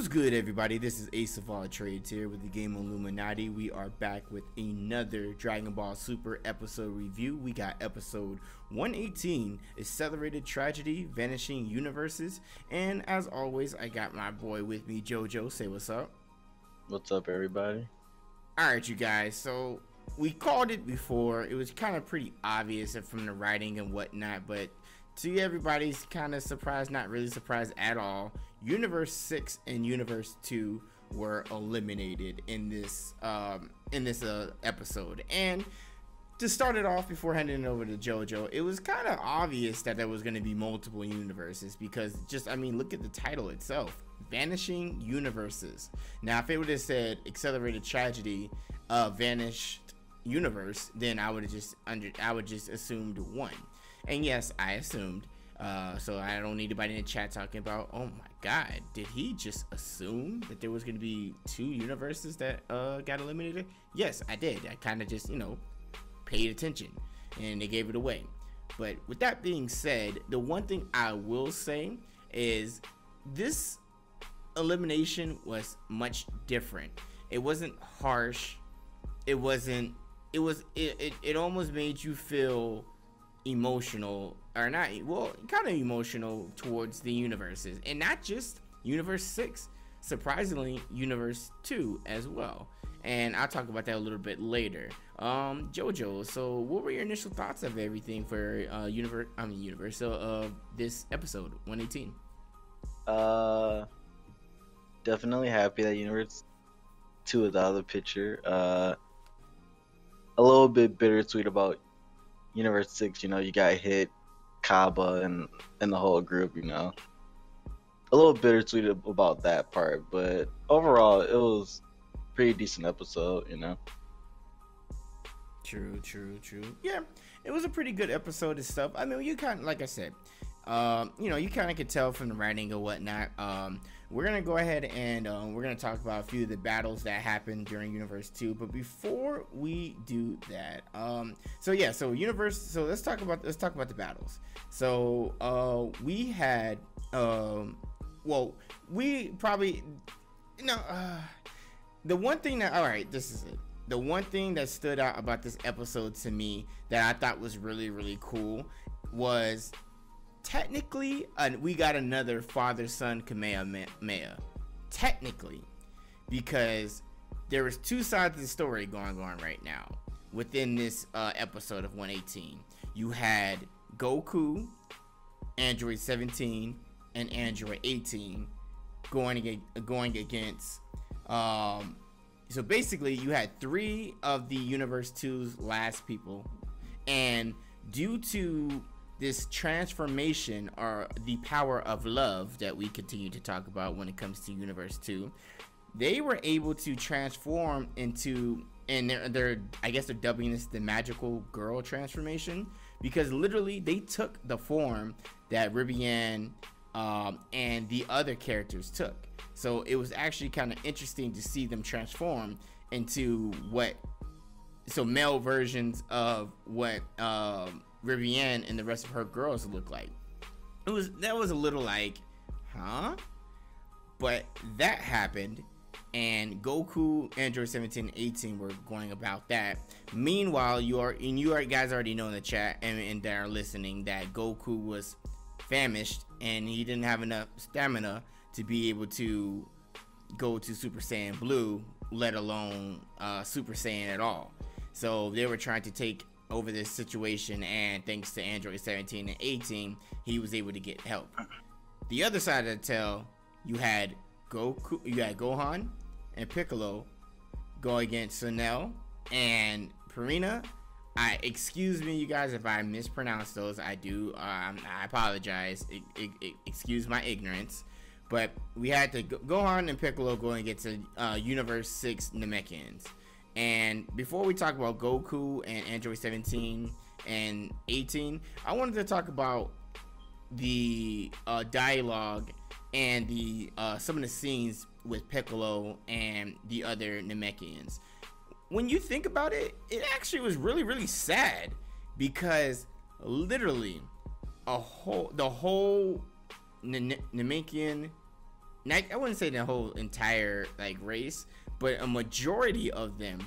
What's good, everybody? This is Ace of All Trades here with the game Illuminaughty. We are back with another Dragon Ball Super episode review. We got episode 118, Accelerated Tragedy, Vanishing Universes. And as always, I got my boy with me, JoJo. Say what's up. What's up, everybody? Alright, you guys. So, we called it before. It was kind of pretty obvious from the writing and whatnot, but to everybody's kind of surprised, not really surprised at all, Universe 6 and Universe 2 were eliminated in this episode. And to start it off, before handing it over to JoJo, it was kind of obvious that there was going to be multiple universes because look at the title itself, Vanishing Universes. Now, if it would have said Accelerated Tragedy, Vanished Universe, then I would just assumed one. And yes, I assumed. So I don't need anybody in the chat talking about, oh my god, did he just assume that there was going to be two universes that got eliminated? Yes, I did. I kind of just, paid attention and they gave it away. But with that being said, the one thing I will say is this elimination was much different. It wasn't harsh. It almost made you feel emotional, or not, well, kind of emotional towards the universes, and not just Universe 6, surprisingly Universe 2 as well, and I'll talk about that a little bit later. JoJo, so what were your initial thoughts of everything for this episode 118? Definitely happy that Universe 2 is out of the picture. A little bit bittersweet about Universe 6, you got hit, Kaba, and the whole group, A little bittersweet about that part, but overall, it was a pretty decent episode, True. Yeah, it was a pretty good episode and stuff. I mean, you kind of, like I said, you kind of could tell from the writing and whatnot. We're going to go ahead and we're going to talk about a few of the battles that happened during Universe 2. But before we do that, so let's talk about the battles. So we had, the one thing that, all right, this is it. The one thing that stood out about this episode to me that I thought was really, really cool was, technically, we got another father-son Kamehameha. Technically, because there was two sides of the story going on right now within this episode of 118. You had Goku, Android 17, and Android 18 going against. So basically, you had three of the Universe 2's last people, and due to this transformation, or the power of love that we continue to talk about when it comes to Universe 2, they were able to transform into, and I guess they're dubbing this the magical girl transformation, because literally they took the form that Ribian and the other characters took. So it was actually kind of interesting to see them transform into male versions of what Ribian and the rest of her girls look like. That was a little like, huh? But that happened, and Goku, Android 17, and 18 were going about that. Meanwhile, you guys already know in the chat and that are listening that Goku was famished and he didn't have enough stamina to be able to go to Super Saiyan Blue, let alone Super Saiyan at all. So they were trying to take over this situation, and thanks to Android 17 and 18, he was able to get help. The other side of the tale, you had Gohan and Piccolo go against Sunel and Purina. Excuse me, you guys, if I mispronounce those. I do. I apologize. Excuse my ignorance. But we had to Gohan and Piccolo going against Universe 6 Namekians. And before we talk about Goku and Android 17 and 18, I wanted to talk about the dialogue and the some of the scenes with Piccolo and the other Namekians. When you think about it, it actually was really, really sad, because literally the whole Namekian I wouldn't say the whole entire like race, but a majority of them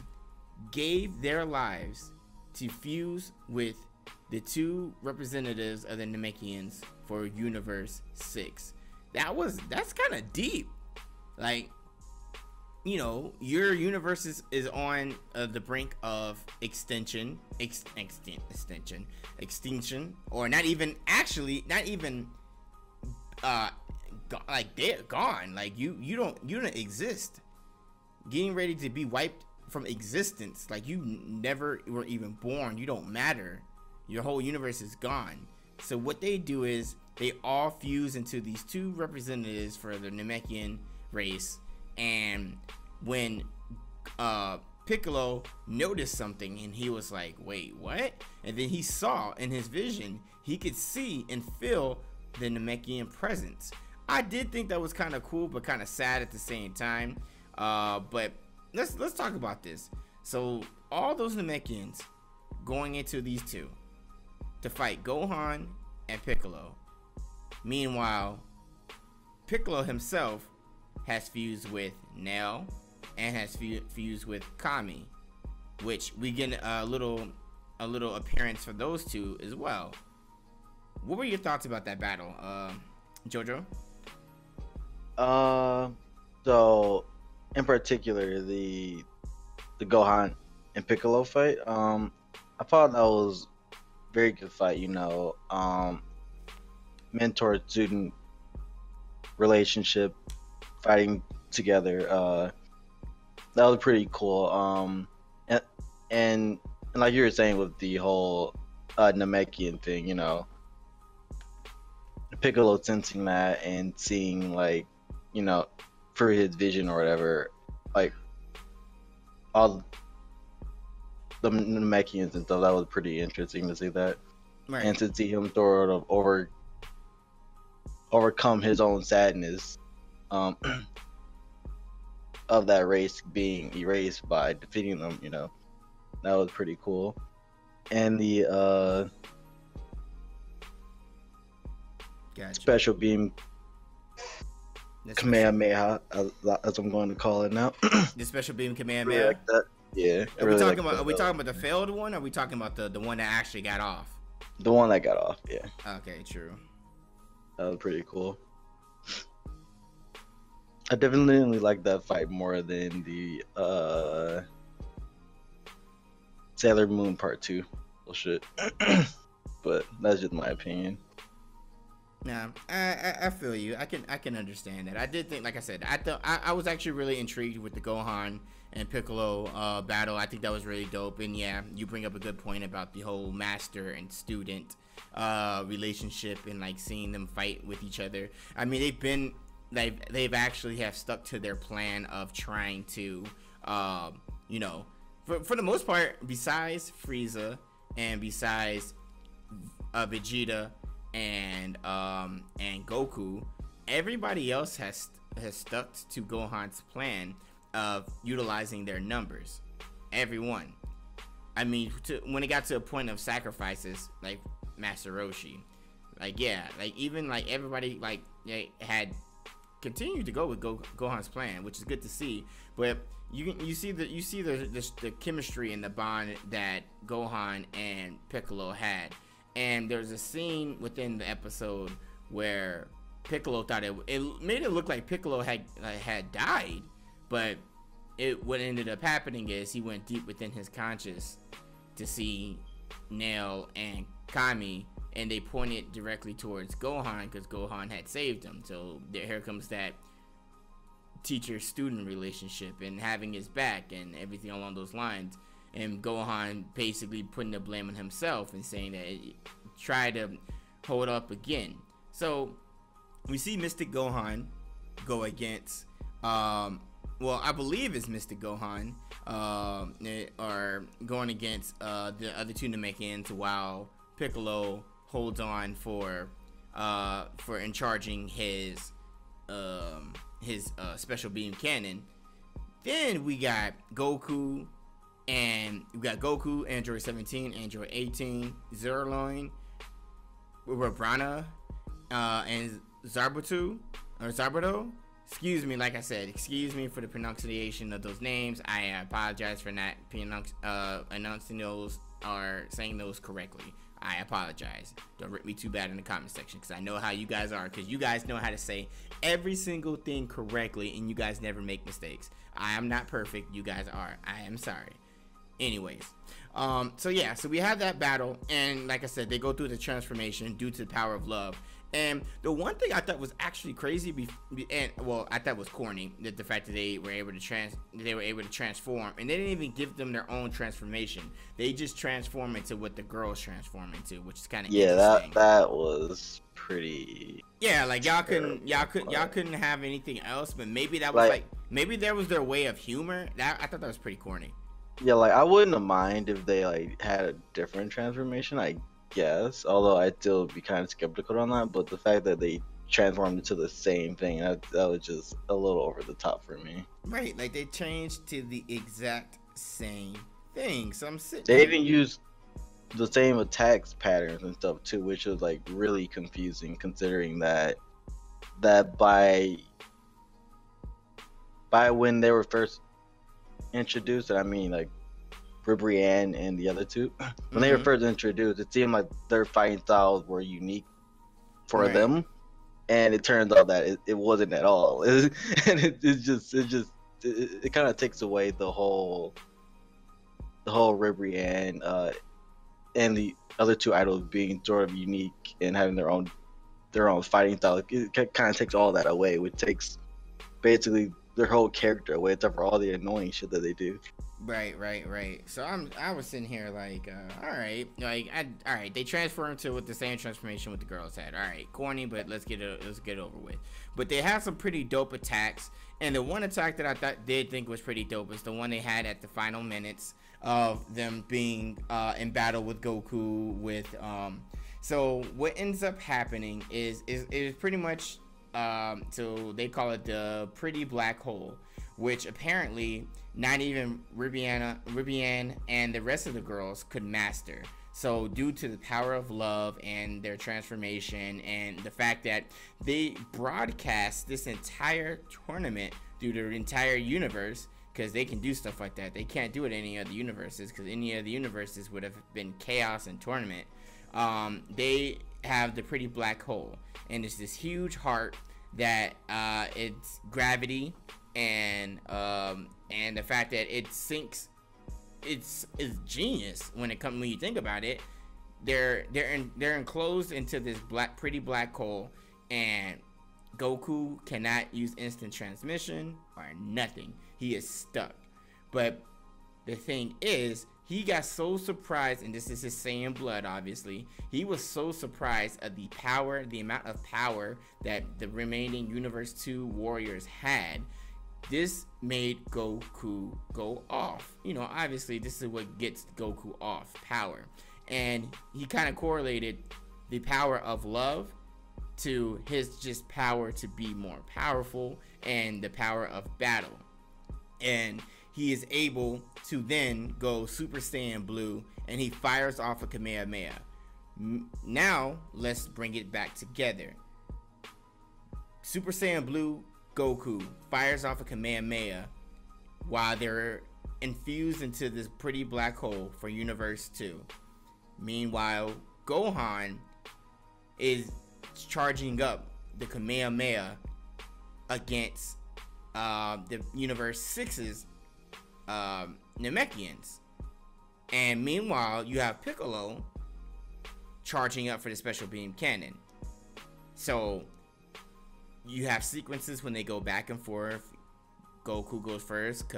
gave their lives to fuse with the two representatives of the Namekians for Universe 6. That's kind of deep. Like, you know, your universe is on the brink of extinction, or not even like they're gone. Like you don't exist. Getting ready to be wiped from existence. Like you never were even born. You don't matter. Your whole universe is gone. So what they do is they all fuse into these two representatives for the Namekian race. And when Piccolo noticed something and he was like, wait, what? And then he saw in his vision, he could see and feel the Namekian presence. I did think that was kind of cool, but kind of sad at the same time. But let's talk about this. So all those Namekians going into these two to fight Gohan and Piccolo. Meanwhile, Piccolo himself has fused with Nell and has fused with Kami, which we get a little appearance for those two as well. What were your thoughts about that battle, Jojo? So in particular, the Gohan and Piccolo fight, I thought that was a very good fight. You know, mentor student relationship, fighting together. That was pretty cool. And like you were saying with the whole Namekian thing, you know, Piccolo sensing that and seeing, like, you know, through his vision or whatever, like all the Namekians and stuff. That was pretty interesting to see that, right. And to see him sort of overcome his own sadness of that race being erased by defeating them, you know, that was pretty cool. And the special beam Kamehameha, as I'm going to call it now. The special beam Kamehameha. Really like that. Yeah. Are we talking about the failed one, or are we talking about the one that actually got off? The one that got off, yeah. Okay, true. That was pretty cool. I definitely like that fight more than the Sailor Moon Part 2 bullshit. But that's just my opinion. Yeah, I feel you. I can understand that. I did think, like I said, I was actually really intrigued with the Gohan and Piccolo battle. I think that was really dope. And yeah, you bring up a good point about the whole master and student relationship and like seeing them fight with each other. I mean, they've actually have stuck to their plan of trying to, you know, for the most part, besides Frieza and besides Vegeta and Goku, everybody else has stuck to Gohan's plan of utilizing their numbers. Everyone. I mean, when it got to a point of sacrifices, like Master Roshi, like yeah, like even like everybody like had continued to go with Gohan's plan, which is good to see. But you see the chemistry and the bond that Gohan and Piccolo had. And there's a scene within the episode where Piccolo thought it made it look like Piccolo had died, but what ended up happening is he went deep within his conscious to see Nail and Kami, and they pointed directly towards Gohan because Gohan had saved him. So here comes that teacher-student relationship and having his back and everything along those lines. And Gohan basically putting the blame on himself and saying that try to hold up again. So we see Mystic Gohan go against, well, I believe it's Mystic Gohan, or going against the other two Namekians while Piccolo holds on for in charging his special beam cannon. Then we got Goku. And we got Goku, Android 17, Android 18, Zerloin, Rabrana, and Zarbato, excuse me, like I said, excuse me for the pronunciation of those names. I apologize for not announcing those or saying those correctly. I apologize. Don't rip me too bad in the comment section, because I know how you guys are, because you guys know how to say every single thing correctly, and you guys never make mistakes. I am not perfect. You guys are. I am sorry. Anyways, so yeah, so we have that battle, and like I said, they go through the transformation due to the power of love. And the one thing I thought was actually crazy, I thought was corny, that the fact that they were able to transform, and they didn't even give them their own transformation. They just transform into what the girls transform into, which is kind of interesting. That was pretty. Yeah, like y'all couldn't have anything else, but maybe that was maybe that was their way of humor. I thought that was pretty corny. Yeah, like I wouldn't have mind if they like had a different transformation, I guess. Although I'd still be kind of skeptical on that. But the fact that they transformed into the same thing, that was just a little over the top for me. Right, like they changed to the exact same thing. So I'm sitting. They even used the same attacks patterns and stuff too, which was like really confusing, considering that by when they were first introduced, and I mean like Brienne and the other two, when they were first introduced, it seemed like their fighting styles were unique for them, and it turns out that it wasn't at all. And it kind of takes away the whole Brienne and the other two idols being sort of unique and having their own fighting style. It kind of takes all that away, which takes basically their whole character away, except for all the annoying shit that they do. Right. So I was sitting here like, all right, they transformed to with the same transformation what the girls had. All right, corny, but let's get it over with. But they had some pretty dope attacks, and the one attack that I did think was pretty dope was the one they had at the final minutes of them being in battle with Goku. So what ends up happening is pretty much. So they call it the pretty black hole, which apparently not even Ribian and the rest of the girls could master. So due to the power of love and their transformation and the fact that they broadcast this entire tournament through the entire universe, because they can do stuff like that. They can't do it in any other universes, because any other universes would have been chaos and tournament. They have the pretty black hole, and it's this huge heart that it's gravity and the fact that it sinks. It's genius when you think about it. They're enclosed into this pretty black hole, and Goku cannot use instant transmission or nothing. He is stuck. But the thing is, he got so surprised, and this is his Saiyan blood, obviously. He was so surprised at the amount of power that the remaining Universe 2 warriors had. This made Goku go off. Obviously, this is what gets Goku off, power. And he kind of correlated the power of love to his just power to be more powerful and the power of battle. And he is able to then go Super Saiyan Blue, and he fires off a Kamehameha. Now, let's bring it back together. Super Saiyan Blue Goku fires off a Kamehameha while they're infused into this pretty black hole for Universe 2. Meanwhile, Gohan is charging up the Kamehameha against the Universe 6's Namekians. And meanwhile, you have Piccolo charging up for the special beam cannon. So you have sequences when they go back and forth. Goku goes first,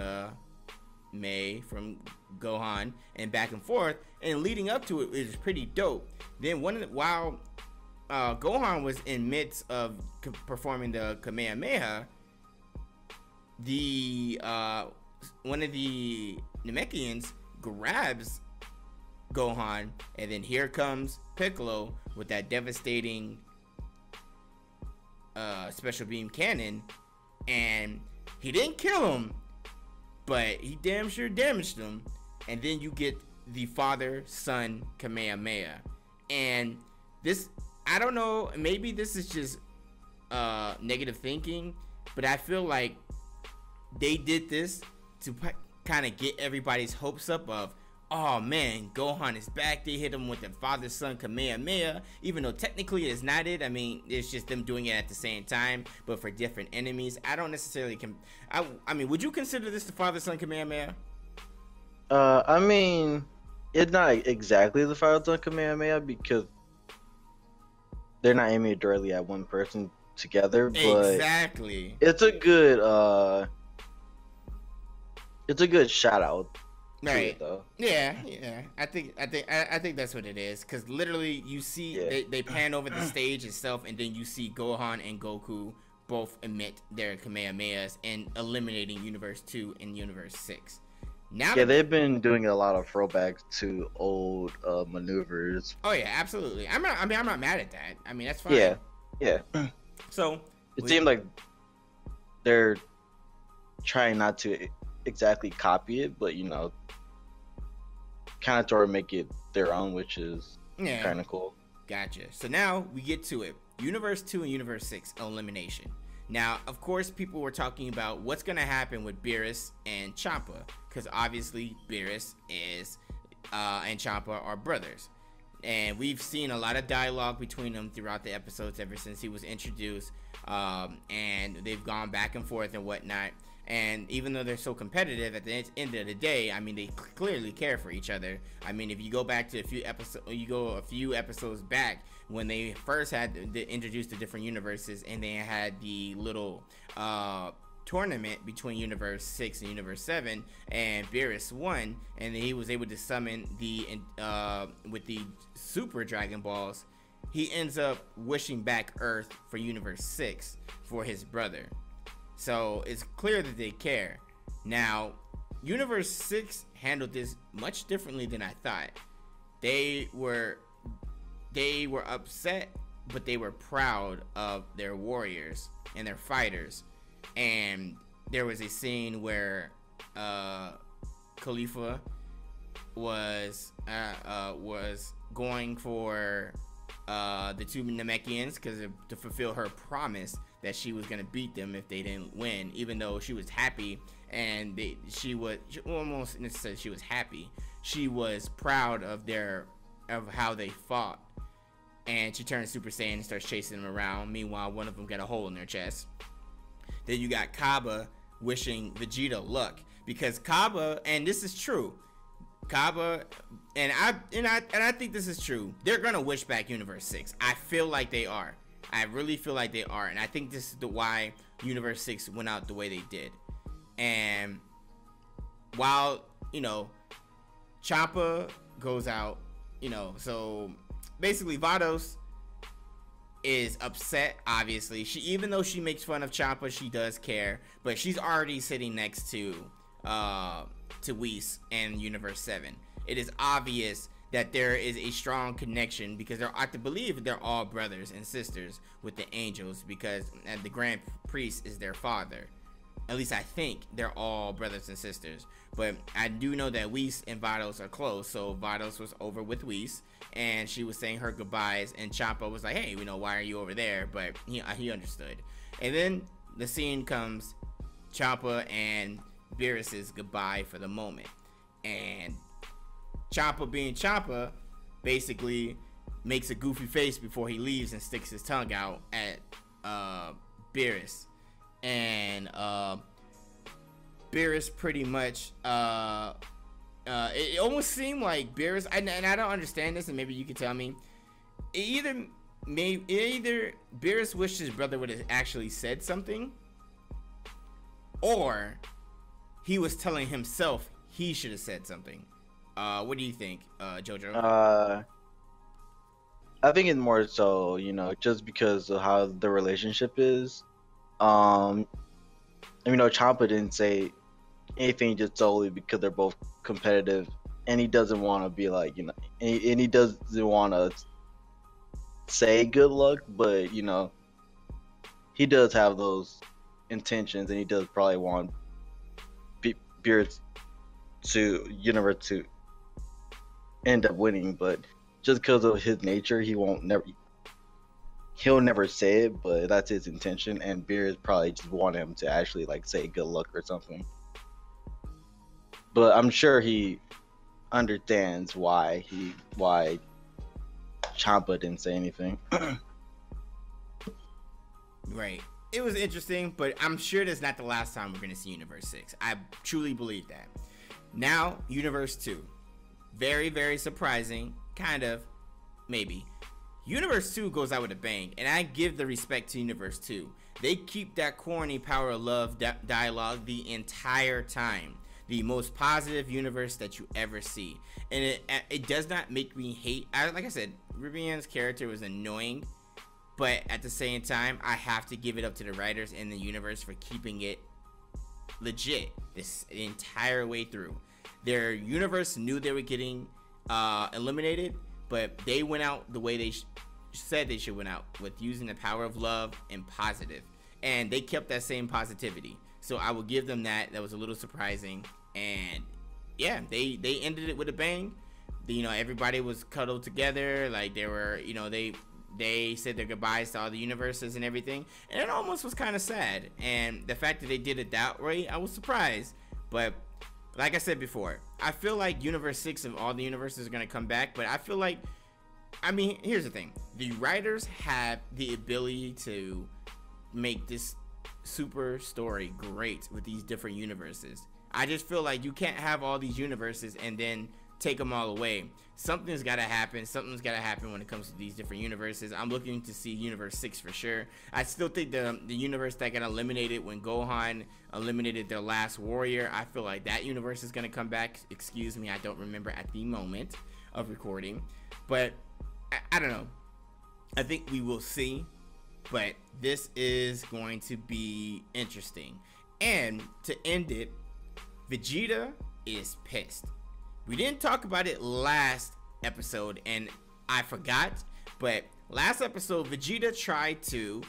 May from Gohan, and back and forth, and leading up to it is pretty dope. Then while Gohan was in midst of performing the Kamehameha, one of the Namekians grabs Gohan, and then here comes Piccolo with that devastating special beam cannon, and he didn't kill him, but he damn sure damaged him. And then you get the father-son Kamehameha, and this, I don't know, maybe this is just negative thinking. but I feel like they did this to kind of get everybody's hopes up of, oh man, Gohan is back. They hit him with the father-son Kamehameha, even though technically it's not it. I mean, it's just them doing it at the same time, but for different enemies. I don't necessarily I mean, would you consider this the father-son Kamehameha? I mean, it's not exactly the father-son Kamehameha because they're not aiming directly at one person together, but exactly. It's a good shout out. Right. Though. Yeah. I think that's what it is. Cause literally, you see they pan over the stage itself, and then you see Gohan and Goku both emit their Kamehamehas and eliminating Universe 2 and Universe 6. Now, they've been doing a lot of throwbacks to old maneuvers. Oh yeah, absolutely. I'm not mad at that. I mean, that's fine. Yeah. So it seemed like they're trying not to exactly copy it, but kind of try to make it their own, which is kind of cool. Gotcha. So now we get to it. Universe 2 and Universe 6 elimination. Now, of course, people were talking about what's going to happen with Beerus and Champa, because obviously Beerus is and Champa are brothers. And we've seen a lot of dialogue between them throughout the episodes ever since he was introduced. And they've gone back and forth and whatnot. And even though they're so competitive, at the end of the day, I mean, they clearly care for each other. I mean, if you go back to a few episodes back when they first had introduced the different universes, and they had the little tournament between Universe 6 and Universe 7, and Beerus won, and he was able to summon with the Super Dragon Balls. He ends up wishing back Earth for Universe 6 for his brother. So it's clear that they care. Now, Universe 6 handled this much differently than I thought. They were upset, but they were proud of their warriors and their fighters. And there was a scene where Khalifa was going for the two Namekians to fulfill her promise that she was gonna beat them if they didn't win, even though she was happy, and she was proud of how they fought, and she turns Super Saiyan and starts chasing them around. Meanwhile, one of them got a hole in their chest. Then you got Kaba wishing Vegeta luck, because Kaba, and this is true, Kaba, and I think this is true, they're gonna wish back Universe 6. I feel like they are. I really feel like they are, and I think this is why Universe 6 went out the way they did. And while Champa goes out, so basically Vados is upset. Obviously, even though she makes fun of Champa, she does care, but she's already sitting next to Whis and Universe 7. It is obvious that there is a strong connection, because I believe they're all brothers and sisters with the angels, because the Grand Priest is their father. At least I think they're all brothers and sisters. But I do know that Whis and Vados are close, so Vados was over with Whis, and she was saying her goodbyes, and Champa was like, hey, why are you over there? But he understood. And then the scene comes, Champa and Beerus's goodbye for the moment. And Champa, being Champa, basically makes a goofy face before he leaves and sticks his tongue out at Beerus. And Beerus pretty much it almost seemed like Beerus, and I don't understand this, and maybe you can tell me, either Beerus wished his brother would have actually said something, or he was telling himself he should have said something. What do you think, Jojo? I think it's more so, just because of how the relationship is. Champa didn't say anything just solely because they're both competitive, and he doesn't want to be like, and he doesn't want to say good luck, but he does have those intentions, and he does probably want Beerus to Universe to end up winning, but just because of his nature, he won't he'll never say it, but that's his intention. And Beerus probably just want him to actually like say good luck or something. But I'm sure he understands why Champa didn't say anything. Right. It was interesting, but I'm sure that's not the last time we're going to see Universe 6. I truly believe that. Now, Universe 2. Very, very surprising. Kind of. Maybe. Universe 2 goes out with a bang, and I give the respect to Universe 2. They keep that corny power of love dialogue the entire time. The most positive universe that you ever see. And it does not make me hate. Like I said, Rivian's character was annoying. But at the same time, I have to give it up to the writers in the universe for keeping it legit this entire way through. Their universe knew they were getting eliminated, but they went out the way they said they should went out, with using the power of love and positive. And they kept that same positivity. So I will give them that. That was a little surprising. And yeah, they ended it with a bang. Everybody was cuddled together. Like they were, they said their goodbyes to all the universes and everything. And it almost was kind of sad. And the fact that they did it that way, I was surprised. But like I said before, I feel like Universe 6 of all the universes are going to come back. But I feel like, here's the thing. The writers have the ability to make this super story great with these different universes. I just feel like you can't have all these universes and then take them all away. Something's got to happen. Something's got to happen when it comes to these different universes. I'm looking to see Universe 6 for sure. I still think the universe that got eliminated when Gohan eliminated their last warrior, I feel like that universe is going to come back. Excuse me, I don't remember at the moment of recording. But I don't know. I think we will see. But this is going to be interesting. And to end it, Vegeta is pissed. We didn't talk about it last episode, and I forgot. But last episode, Vegeta tried to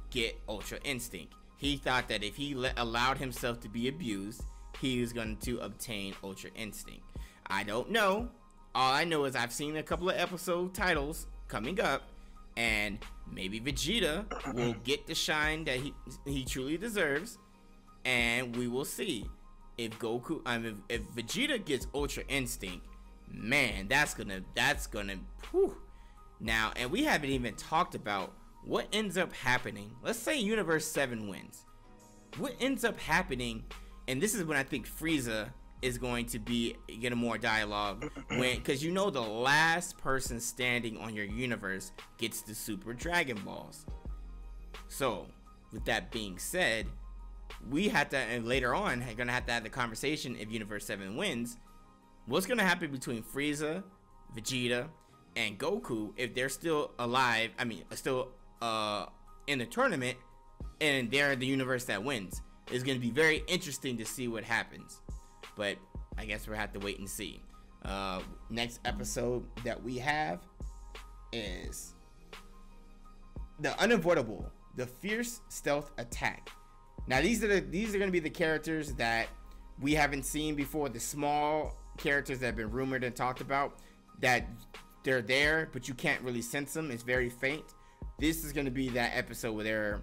get Ultra Instinct. He thought that if he allowed himself to be abused, he was going to obtain Ultra Instinct. I don't know. All I know is I've seen a couple of episode titles coming up, and maybe Vegeta will get the shine that he truly deserves, and we will see. If Goku, if Vegeta gets Ultra Instinct, man, that's gonna, whew. Now, and we haven't even talked about what ends up happening. Let's say Universe 7 wins. What ends up happening, and this is when I think Frieza is going to get a more dialogue, because the last person standing on your universe gets the Super Dragon Balls. So, with that being said, we have to, and later on, gonna have to have the conversation if Universe 7 wins. What's gonna happen between Frieza, Vegeta, and Goku if they're still alive? Still in the tournament, and they're the universe that wins. It's gonna be very interesting to see what happens. But I guess we'll have to wait and see. Next episode that we have is the Unavoidable, the Fierce Stealth Attack. Now these are going to be the characters that we haven't seen before. The small characters that have been rumored and talked about, that they're there, but you can't really sense them. It's very faint. This is going to be that episode where they're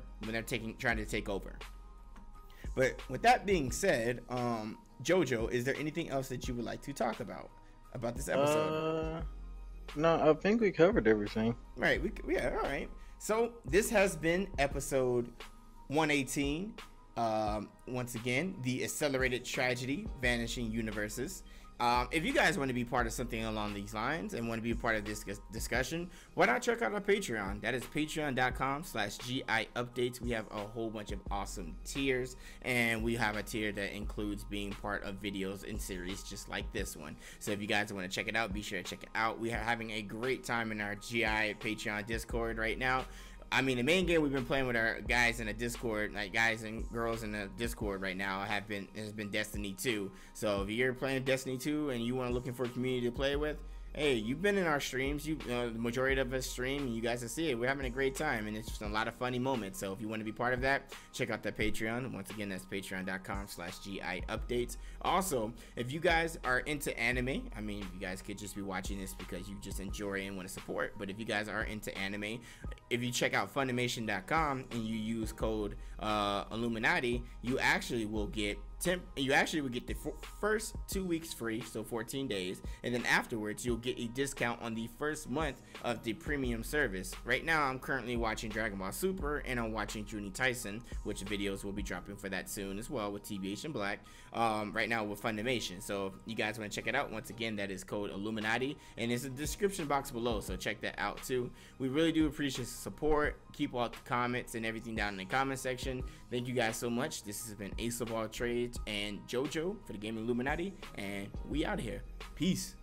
trying to take over. But with that being said, Jojo, is there anything else that you would like to talk about this episode? No, I think we covered everything. Right. Yeah. All right. So this has been episode 118. Once again, the accelerated tragedy, vanishing universes. If you guys want to be part of something along these lines and want to be a part of this discussion, why not check out our Patreon? That is patreon.com/GI updates. We have a whole bunch of awesome tiers, and we have a tier that includes being part of videos and series just like this one. So if you guys want to check it out, be sure to check it out. We are having a great time in our GI Patreon Discord right now. The main game we've been playing with our guys in the Discord, like guys and girls in the Discord right now, has been Destiny 2. So if you're playing Destiny 2 and you want looking for a community to play with, hey, you've been in our streams. The majority of us stream, and you guys can see it. We're having a great time, and it's just a lot of funny moments. So if you want to be part of that, check out the Patreon. Once again, that's patreon.com/GI updates. Also, if you guys are into anime, I mean, you guys could just be watching this because you just enjoy and want to support. But if you guys are into anime, if you check out Funimation.com and you use code Illuminaughty, you actually will get the first 2 weeks free, so 14 days, and then afterwards you'll get a discount on the first month of the premium service. Right now I'm currently watching Dragon Ball Super, and I'm watching Juni Tyson, which videos will be dropping for that soon as well with TBH and Black, right now with Funimation. So if you guys want to check it out, once again, that is code Illuminaughty, and it's in the description box below, so check that out too. We really do appreciate the support. Keep all the comments and everything down in the comment section. Thank you guys so much. This has been Ace of All Trades and JoJo for the Gaming Illuminati, and we out of here. Peace.